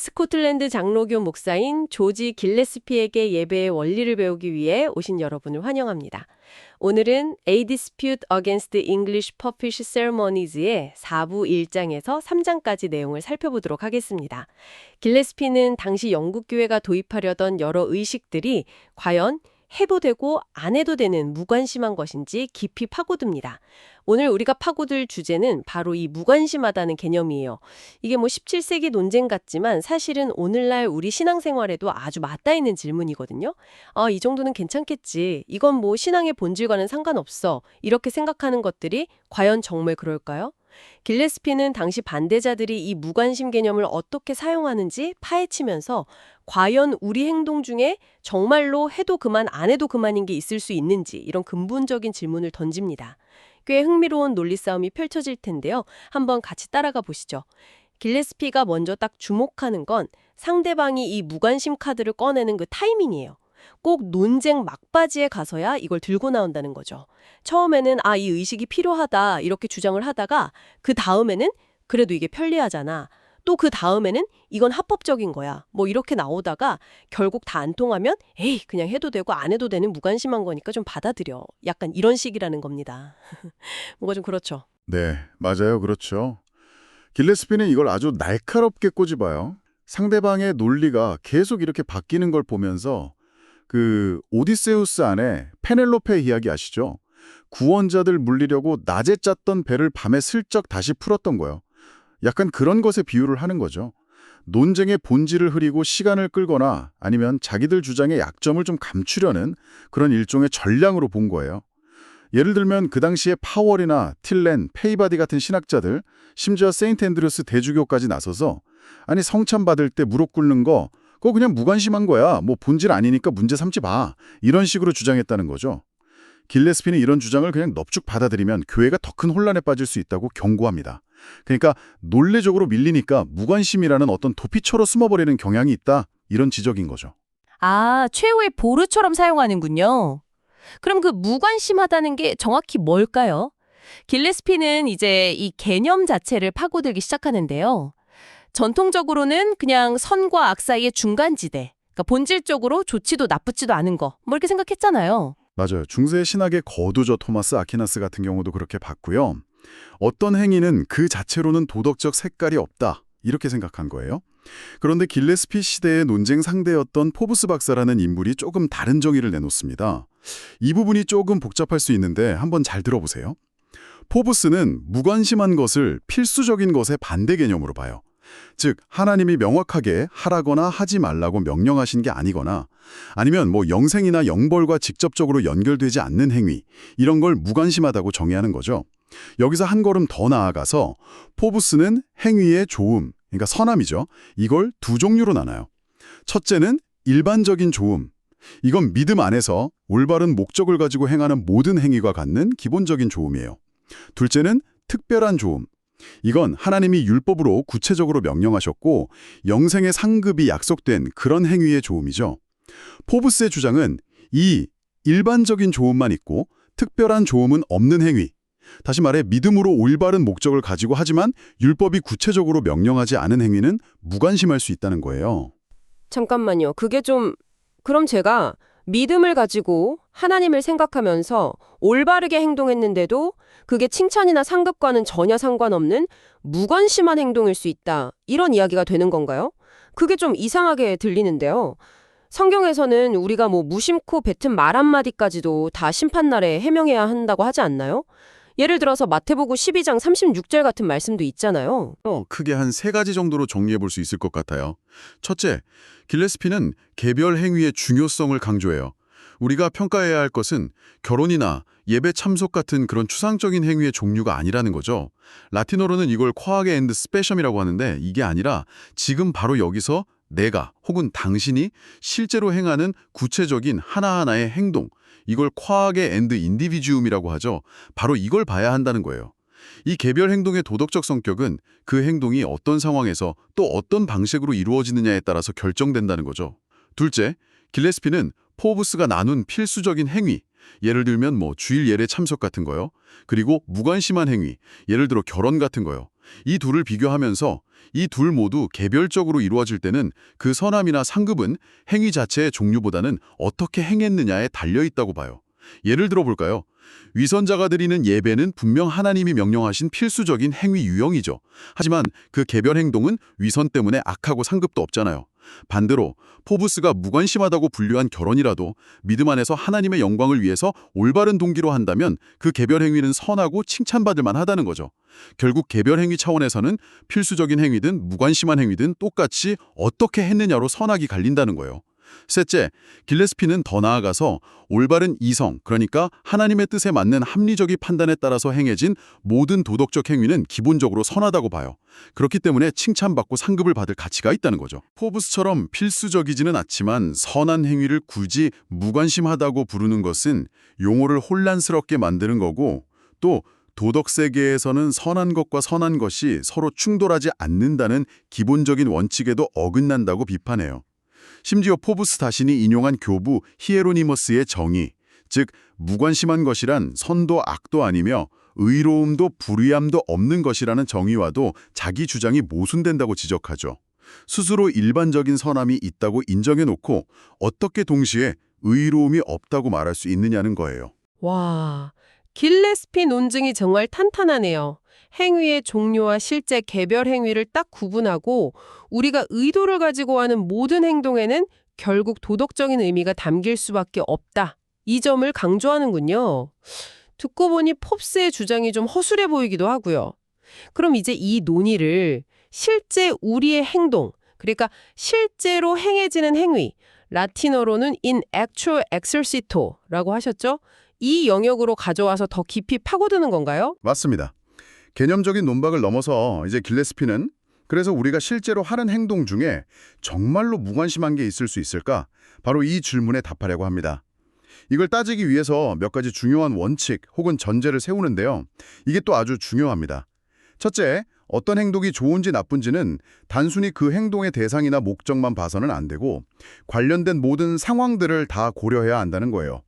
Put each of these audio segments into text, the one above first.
스코틀랜드 장로교 목사인 조지 길레스피에게 예배의 원리를 배우기 위해 오신 여러분을 환영합니다. 오늘은 A Dispute Against English Popish Ceremonies의 4부 1장에서 3장까지 내용을 살펴보도록 하겠습니다. 길레스피는 당시 영국 교회가 도입하려던 여러 의식들이 과연 해도 되고 안 해도 되는 무관심한 것인지 깊이 파고듭니다. 오늘 우리가 파고들 주제는 바로 이 무관심하다는 개념이에요. 이게 17세기 논쟁 같지만 사실은 오늘날 우리 신앙생활에도 아주 맞닿아 있는 질문이거든요. 이 정도는 괜찮겠지. 이건 신앙의 본질과는 상관없어. 이렇게 생각하는 것들이 과연 정말 그럴까요? 길레스피는 당시 반대자들이 이 무관심 개념을 어떻게 사용하는지 파헤치면서 과연 우리 행동 중에 정말로 해도 그만 안 해도 그만인 게 있을 수 있는지 이런 근본적인 질문을 던집니다. 꽤 흥미로운 논리 싸움이 펼쳐질 텐데요. 한번 같이 따라가 보시죠. 길레스피가 먼저 딱 주목하는 건 상대방이 이 무관심 카드를 꺼내는 그 타이밍이에요. 꼭 논쟁 막바지에 가서야 이걸 들고 나온다는 거죠. 처음에는 이 의식이 필요하다 이렇게 주장을 하다가 그 다음에는 그래도 이게 편리하잖아. 또 그 다음에는 이건 합법적인 거야. 이렇게 나오다가 결국 다 안 통하면 에이 그냥 해도 되고 안 해도 되는 무관심한 거니까 좀 받아들여. 약간 이런 식이라는 겁니다. 뭔가 좀 그렇죠. 네, 맞아요. 그렇죠. 길레스피는 이걸 아주 날카롭게 꼬집어요. 상대방의 논리가 계속 이렇게 바뀌는 걸 보면서 그 오디세우스 안에 페넬로페 이야기 아시죠? 구원자들 물리려고 낮에 짰던 배를 밤에 슬쩍 다시 풀었던 거예요. 약간 그런 것에 비유를 하는 거죠. 논쟁의 본질을 흐리고 시간을 끌거나 아니면 자기들 주장의 약점을 좀 감추려는 그런 일종의 전략으로 본 거예요. 예를 들면 그 당시에 파월이나 틸렌, 페이바디 같은 신학자들, 심지어 세인트 앤드루스 대주교까지 나서서 아니 성찬 받을 때 무릎 꿇는 거 그거 그냥 무관심한 거야. 본질 아니니까 문제 삼지 마. 이런 식으로 주장했다는 거죠. 길레스피는 이런 주장을 그냥 넙죽 받아들이면 교회가 더 큰 혼란에 빠질 수 있다고 경고합니다. 그러니까 논리적으로 밀리니까 무관심이라는 어떤 도피처로 숨어버리는 경향이 있다. 이런 지적인 거죠. 최후의 보루처럼 사용하는군요. 그럼 그 무관심하다는 게 정확히 뭘까요? 길레스피는 이제 이 개념 자체를 파고들기 시작하는데요. 전통적으로는 그냥 선과 악 사이의 중간지대, 그러니까 본질적으로 좋지도 나쁘지도 않은 거, 이렇게 생각했잖아요. 맞아요. 중세 신학의 거두저 토마스 아퀴나스 같은 경우도 그렇게 봤고요. 어떤 행위는 그 자체로는 도덕적 색깔이 없다. 이렇게 생각한 거예요. 그런데 길레스피 시대의 논쟁 상대였던 포브스 박사라는 인물이 조금 다른 정의를 내놓습니다. 이 부분이 조금 복잡할 수 있는데 한번 잘 들어보세요. 포브스는 무관심한 것을 필수적인 것의 반대 개념으로 봐요. 즉 하나님이 명확하게 하라거나 하지 말라고 명령하신 게 아니거나 아니면 영생이나 영벌과 직접적으로 연결되지 않는 행위 이런 걸 무관심하다고 정의하는 거죠. 여기서 한 걸음 더 나아가서 포브스는 행위의 좋음, 그러니까 선함이죠. 이걸 두 종류로 나눠요. 첫째는 일반적인 좋음. 이건 믿음 안에서 올바른 목적을 가지고 행하는 모든 행위가 갖는 기본적인 좋음이에요. 둘째는 특별한 좋음. 이건 하나님이 율법으로 구체적으로 명령하셨고 영생의 상급이 약속된 그런 행위의 좋음이죠. 포브스의 주장은 이 일반적인 좋음만 있고 특별한 좋음은 없는 행위. 다시 말해 믿음으로 올바른 목적을 가지고 하지만 율법이 구체적으로 명령하지 않은 행위는 무관심할 수 있다는 거예요. 잠깐만요. 그럼 제가 믿음을 가지고 하나님을 생각하면서 올바르게 행동했는데도 그게 칭찬이나 상급과는 전혀 상관없는 무관심한 행동일 수 있다. 이런 이야기가 되는 건가요? 그게 좀 이상하게 들리는데요. 성경에서는 우리가 무심코 뱉은 말 한마디까지도 다 심판날에 해명해야 한다고 하지 않나요? 예를 들어서 마태복음 12장 36절 같은 말씀도 있잖아요. 크게 한 세 가지 정도로 정리해 볼 수 있을 것 같아요. 첫째, 길레스피는 개별 행위의 중요성을 강조해요. 우리가 평가해야 할 것은 결혼이나 예배 참석 같은 그런 추상적인 행위의 종류가 아니라는 거죠. 라틴어로는 이걸 쿼하게 앤드 스페셜이라고 하는데 이게 아니라 지금 바로 여기서 내가 혹은 당신이 실제로 행하는 구체적인 하나하나의 행동, 이걸 쿼하게 앤드 인디비주움이라고 하죠. 바로 이걸 봐야 한다는 거예요. 이 개별 행동의 도덕적 성격은 그 행동이 어떤 상황에서 또 어떤 방식으로 이루어지느냐에 따라서 결정된다는 거죠. 둘째, 길레스피는 포브스가 나눈 필수적인 행위, 예를 들면 주일 예례 참석 같은 거요. 그리고 무관심한 행위, 예를 들어 결혼 같은 거요. 이 둘을 비교하면서 이 둘 모두 개별적으로 이루어질 때는 그 선함이나 상급은 행위 자체의 종류보다는 어떻게 행했느냐에 달려있다고 봐요. 예를 들어 볼까요? 위선자가 드리는 예배는 분명 하나님이 명령하신 필수적인 행위 유형이죠. 하지만 그 개별 행동은 위선 때문에 악하고 상급도 없잖아요. 반대로 포브스가 무관심하다고 분류한 결혼이라도 믿음 안에서 하나님의 영광을 위해서 올바른 동기로 한다면 그 개별 행위는 선하고 칭찬받을 만하다는 거죠. 결국 개별 행위 차원에서는 필수적인 행위든 무관심한 행위든 똑같이 어떻게 했느냐로 선악이 갈린다는 거예요. 셋째, 길레스피는 더 나아가서 올바른 이성, 그러니까 하나님의 뜻에 맞는 합리적인 판단에 따라서 행해진 모든 도덕적 행위는 기본적으로 선하다고 봐요. 그렇기 때문에 칭찬받고 상급을 받을 가치가 있다는 거죠. 포브스처럼 필수적이지는 않지만 선한 행위를 굳이 무관심하다고 부르는 것은 용어를 혼란스럽게 만드는 거고, 또 도덕 세계에서는 선한 것과 선한 것이 서로 충돌하지 않는다는 기본적인 원칙에도 어긋난다고 비판해요. 심지어 포브스 자신이 인용한 교부 히에로니머스의 정의, 즉 무관심한 것이란 선도 악도 아니며 의로움도 불의함도 없는 것이라는 정의와도 자기 주장이 모순된다고 지적하죠. 스스로 일반적인 선함이 있다고 인정해놓고 어떻게 동시에 의로움이 없다고 말할 수 있느냐는 거예요. 와, 길레스피 논증이 정말 탄탄하네요. 행위의 종류와 실제 개별 행위를 딱 구분하고 우리가 의도를 가지고 하는 모든 행동에는 결국 도덕적인 의미가 담길 수밖에 없다. 이 점을 강조하는군요. 듣고 보니 홉스의 주장이 좀 허술해 보이기도 하고요. 그럼 이제 이 논의를 실제 우리의 행동, 그러니까 실제로 행해지는 행위, 라틴어로는 in actual exercito라고 하셨죠? 이 영역으로 가져와서 더 깊이 파고드는 건가요? 맞습니다. 개념적인 논박을 넘어서 이제 길레스피는 그래서 우리가 실제로 하는 행동 중에 정말로 무관심한 게 있을 수 있을까? 바로 이 질문에 답하려고 합니다. 이걸 따지기 위해서 몇 가지 중요한 원칙 혹은 전제를 세우는데요. 이게 또 아주 중요합니다. 첫째, 어떤 행동이 좋은지 나쁜지는 단순히 그 행동의 대상이나 목적만 봐서는 안 되고 관련된 모든 상황들을 다 고려해야 한다는 거예요.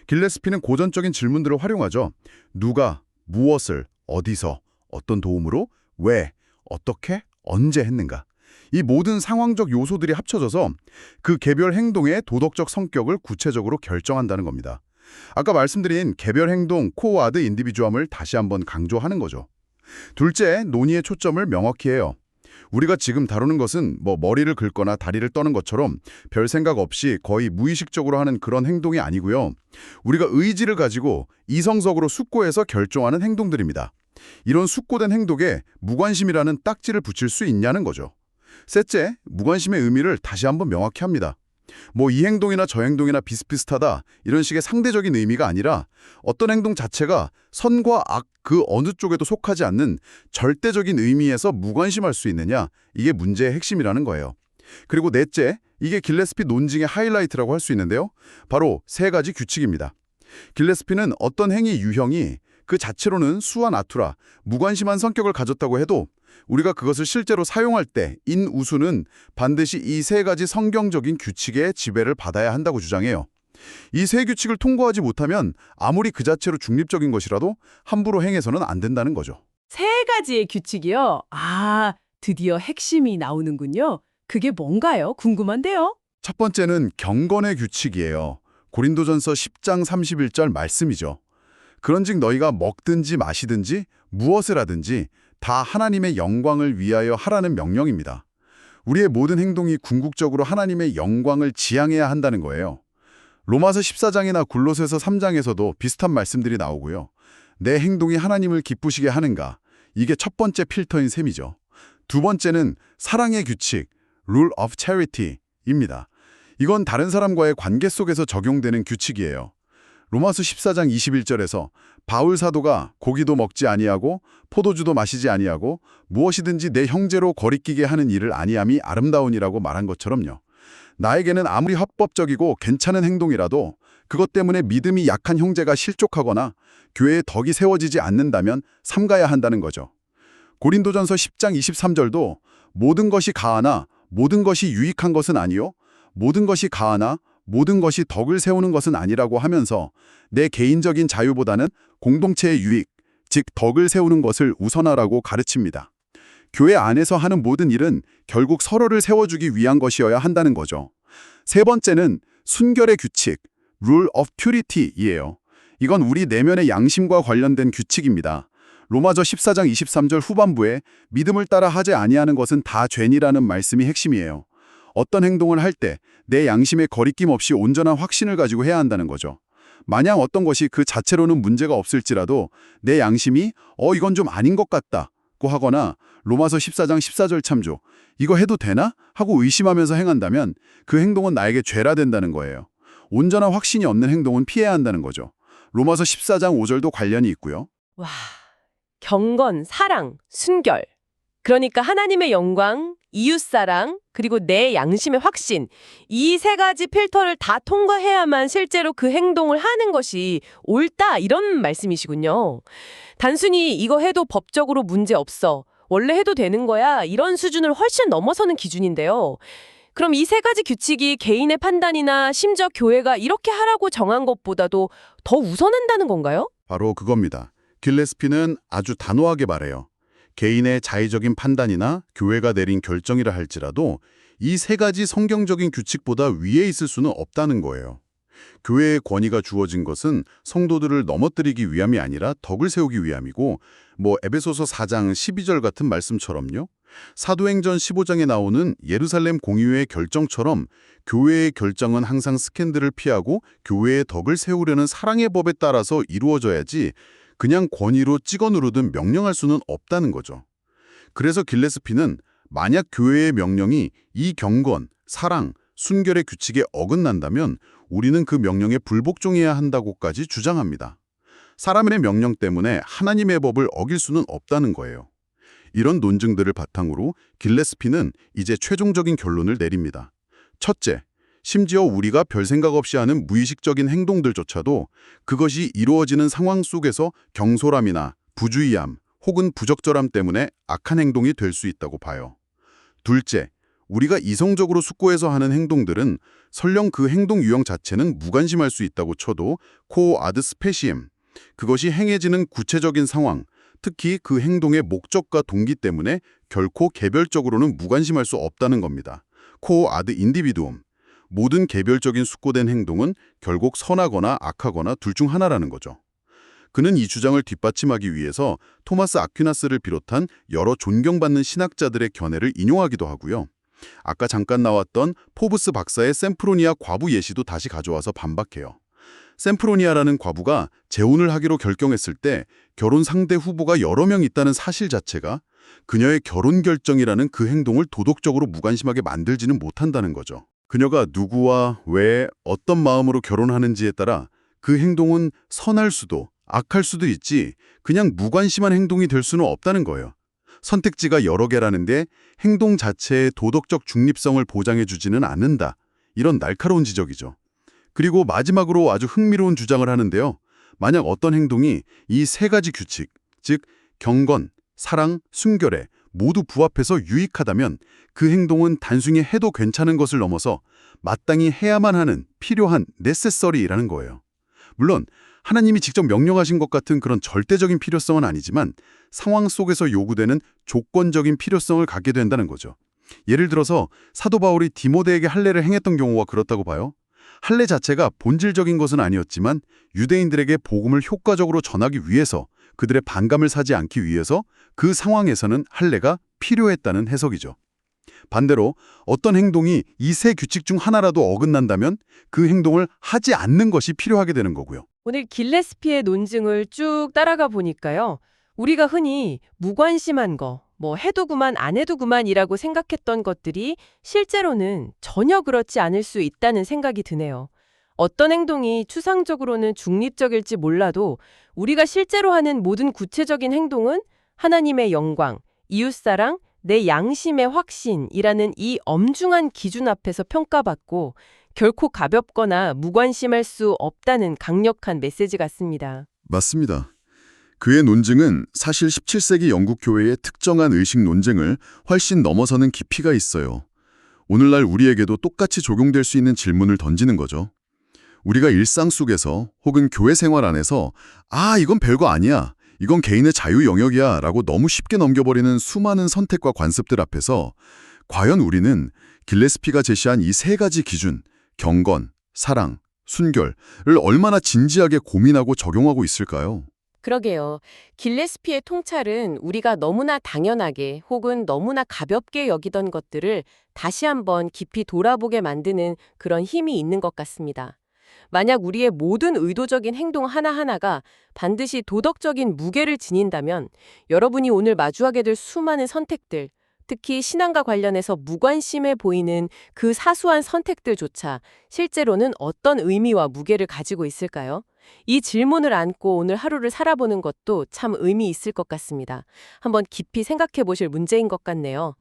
길레스피는 고전적인 질문들을 활용하죠. 누가, 무엇을, 어디서, 어떤 도움으로, 왜, 어떻게, 언제 했는가. 이 모든 상황적 요소들이 합쳐져서 그 개별 행동의 도덕적 성격을 구체적으로 결정한다는 겁니다. 아까 말씀드린 개별 행동 코어와드 인디비주엄을 다시 한번 강조하는 거죠. 둘째, 논의의 초점을 명확히 해요. 우리가 지금 다루는 것은 머리를 긁거나 다리를 떠는 것처럼 별 생각 없이 거의 무의식적으로 하는 그런 행동이 아니고요. 우리가 의지를 가지고 이성적으로 숙고해서 결정하는 행동들입니다. 이런 숙고된 행동에 무관심이라는 딱지를 붙일 수 있냐는 거죠. 셋째, 무관심의 의미를 다시 한번 명확히 합니다. 이 행동이나 저 행동이나 비슷비슷하다 이런 식의 상대적인 의미가 아니라 어떤 행동 자체가 선과 악 그 어느 쪽에도 속하지 않는 절대적인 의미에서 무관심할 수 있느냐, 이게 문제의 핵심이라는 거예요. 그리고 넷째, 이게 길레스피 논증의 하이라이트라고 할 수 있는데요. 바로 세 가지 규칙입니다. 길레스피는 어떤 행위 유형이 그 자체로는 수와 나투라, 무관심한 성격을 가졌다고 해도 우리가 그것을 실제로 사용할 때 인우수는 반드시 이 세 가지 성경적인 규칙의 지배를 받아야 한다고 주장해요. 이 세 규칙을 통과하지 못하면 아무리 그 자체로 중립적인 것이라도 함부로 행해서는 안 된다는 거죠. 세 가지의 규칙이요? 아, 드디어 핵심이 나오는군요. 그게 뭔가요? 궁금한데요? 첫 번째는 경건의 규칙이에요. 고린도전서 10장 31절 말씀이죠. 그런즉 너희가 먹든지 마시든지 무엇을 하든지 다 하나님의 영광을 위하여 하라는 명령입니다. 우리의 모든 행동이 궁극적으로 하나님의 영광을 지향해야 한다는 거예요. 로마서 14장이나 골로새서 3장에서도 비슷한 말씀들이 나오고요. 내 행동이 하나님을 기쁘시게 하는가? 이게 첫 번째 필터인 셈이죠. 두 번째는 사랑의 규칙, Rule of Charity입니다. 이건 다른 사람과의 관계 속에서 적용되는 규칙이에요. 로마서 14장 21절에서 바울 사도가 고기도 먹지 아니하고 포도주도 마시지 아니하고 무엇이든지 내 형제로 거리끼게 하는 일을 아니함이 아름다우니라고 말한 것처럼요. 나에게는 아무리 합법적이고 괜찮은 행동이라도 그것 때문에 믿음이 약한 형제가 실족하거나 교회에 덕이 세워지지 않는다면 삼가야 한다는 거죠. 고린도전서 10장 23절도 모든 것이 가하나 모든 것이 유익한 것은 아니요 모든 것이 가하나 모든 것이 덕을 세우는 것은 아니라고 하면서 내 개인적인 자유보다는 공동체의 유익, 즉 덕을 세우는 것을 우선하라고 가르칩니다. 교회 안에서 하는 모든 일은 결국 서로를 세워주기 위한 것이어야 한다는 거죠. 세 번째는 순결의 규칙, Rule of Purity이에요. 이건 우리 내면의 양심과 관련된 규칙입니다. 로마서 14장 23절 후반부에 믿음을 따라 하지 아니하는 것은 다 죄니라는 말씀이 핵심이에요. 어떤 행동을 할 때 내 양심에 거리낌 없이 온전한 확신을 가지고 해야 한다는 거죠. 마냥 어떤 것이 그 자체로는 문제가 없을지라도 내 양심이 이건 좀 아닌 것 같다고 하거나 로마서 14장 14절 참조, 이거 해도 되나? 하고 의심하면서 행한다면 그 행동은 나에게 죄라 된다는 거예요. 온전한 확신이 없는 행동은 피해야 한다는 거죠. 로마서 14장 5절도 관련이 있고요. 와, 경건, 사랑, 순결. 그러니까 하나님의 영광, 이웃사랑, 그리고 내 양심의 확신. 이 세 가지 필터를 다 통과해야만 실제로 그 행동을 하는 것이 옳다, 이런 말씀이시군요. 단순히 이거 해도 법적으로 문제 없어, 원래 해도 되는 거야, 이런 수준을 훨씬 넘어서는 기준인데요. 그럼 이 세 가지 규칙이 개인의 판단이나 심지어 교회가 이렇게 하라고 정한 것보다도 더 우선한다는 건가요? 바로 그겁니다. 길레스피는 아주 단호하게 말해요. 개인의 자의적인 판단이나 교회가 내린 결정이라 할지라도 이 세 가지 성경적인 규칙보다 위에 있을 수는 없다는 거예요. 교회의 권위가 주어진 것은 성도들을 넘어뜨리기 위함이 아니라 덕을 세우기 위함이고, 에베소서 4장 12절 같은 말씀처럼요. 사도행전 15장에 나오는 예루살렘 공의회의 결정처럼 교회의 결정은 항상 스캔들을 피하고 교회의 덕을 세우려는 사랑의 법에 따라서 이루어져야지 그냥 권위로 찍어 누르든 명령할 수는 없다는 거죠. 그래서 길레스피는 만약 교회의 명령이 이 경건, 사랑, 순결의 규칙에 어긋난다면 우리는 그 명령에 불복종해야 한다고까지 주장합니다. 사람의 명령 때문에 하나님의 법을 어길 수는 없다는 거예요. 이런 논증들을 바탕으로 길레스피는 이제 최종적인 결론을 내립니다. 첫째, 심지어 우리가 별 생각 없이 하는 무의식적인 행동들조차도 그것이 이루어지는 상황 속에서 경솔함이나 부주의함 혹은 부적절함 때문에 악한 행동이 될 수 있다고 봐요. 둘째, 우리가 이성적으로 숙고해서 하는 행동들은 설령 그 행동 유형 자체는 무관심할 수 있다고 쳐도 코어 아드 스페시엠, 그것이 행해지는 구체적인 상황, 특히 그 행동의 목적과 동기 때문에 결코 개별적으로는 무관심할 수 없다는 겁니다. 코어 아드 인디비두엄, 모든 개별적인 숙고된 행동은 결국 선하거나 악하거나 둘 중 하나라는 거죠. 그는 이 주장을 뒷받침하기 위해서 토마스 아퀴나스를 비롯한 여러 존경받는 신학자들의 견해를 인용하기도 하고요. 아까 잠깐 나왔던 포브스 박사의 샘프로니아 과부 예시도 다시 가져와서 반박해요. 샘프로니아라는 과부가 재혼을 하기로 결정했을 때 결혼 상대 후보가 여러 명 있다는 사실 자체가 그녀의 결혼 결정이라는 그 행동을 도덕적으로 무관심하게 만들지는 못한다는 거죠. 그녀가 누구와 왜 어떤 마음으로 결혼하는지에 따라 그 행동은 선할 수도 악할 수도 있지 그냥 무관심한 행동이 될 수는 없다는 거예요. 선택지가 여러 개라는데 행동 자체의 도덕적 중립성을 보장해주지는 않는다. 이런 날카로운 지적이죠. 그리고 마지막으로 아주 흥미로운 주장을 하는데요. 만약 어떤 행동이 이 세 가지 규칙, 즉 경건, 사랑, 순결에 모두 부합해서 유익하다면 그 행동은 단순히 해도 괜찮은 것을 넘어서 마땅히 해야만 하는 필요한 necessary라는 거예요. 물론 하나님이 직접 명령하신 것 같은 그런 절대적인 필요성은 아니지만 상황 속에서 요구되는 조건적인 필요성을 갖게 된다는 거죠. 예를 들어서 사도 바울이 디모데에게 할례를 행했던 경우가 그렇다고 봐요. 할례 자체가 본질적인 것은 아니었지만 유대인들에게 복음을 효과적으로 전하기 위해서 그들의 반감을 사지 않기 위해서 그 상황에서는 할례가 필요했다는 해석이죠. 반대로 어떤 행동이 이 세 규칙 중 하나라도 어긋난다면 그 행동을 하지 않는 것이 필요하게 되는 거고요. 오늘 길레스피의 논증을 쭉 따라가 보니까요. 우리가 흔히 무관심한 거, 해두구만 안 해두구만이라고 생각했던 것들이 실제로는 전혀 그렇지 않을 수 있다는 생각이 드네요. 어떤 행동이 추상적으로는 중립적일지 몰라도 우리가 실제로 하는 모든 구체적인 행동은 하나님의 영광, 이웃사랑, 내 양심의 확신이라는 이 엄중한 기준 앞에서 평가받고 결코 가볍거나 무관심할 수 없다는 강력한 메시지 같습니다. 맞습니다. 그의 논증은 사실 17세기 영국 교회의 특정한 의식 논쟁을 훨씬 넘어서는 깊이가 있어요. 오늘날 우리에게도 똑같이 적용될 수 있는 질문을 던지는 거죠. 우리가 일상 속에서 혹은 교회 생활 안에서 이건 별거 아니야, 이건 개인의 자유 영역이야 라고 너무 쉽게 넘겨버리는 수많은 선택과 관습들 앞에서 과연 우리는 길레스피가 제시한 이 세 가지 기준, 경건, 사랑, 순결을 얼마나 진지하게 고민하고 적용하고 있을까요? 그러게요. 길레스피의 통찰은 우리가 너무나 당연하게 혹은 너무나 가볍게 여기던 것들을 다시 한번 깊이 돌아보게 만드는 그런 힘이 있는 것 같습니다. 만약 우리의 모든 의도적인 행동 하나하나가 반드시 도덕적인 무게를 지닌다면 여러분이 오늘 마주하게 될 수많은 선택들, 특히 신앙과 관련해서 무관심해 보이는 그 사소한 선택들조차 실제로는 어떤 의미와 무게를 가지고 있을까요? 이 질문을 안고 오늘 하루를 살아보는 것도 참 의미 있을 것 같습니다. 한번 깊이 생각해 보실 문제인 것 같네요.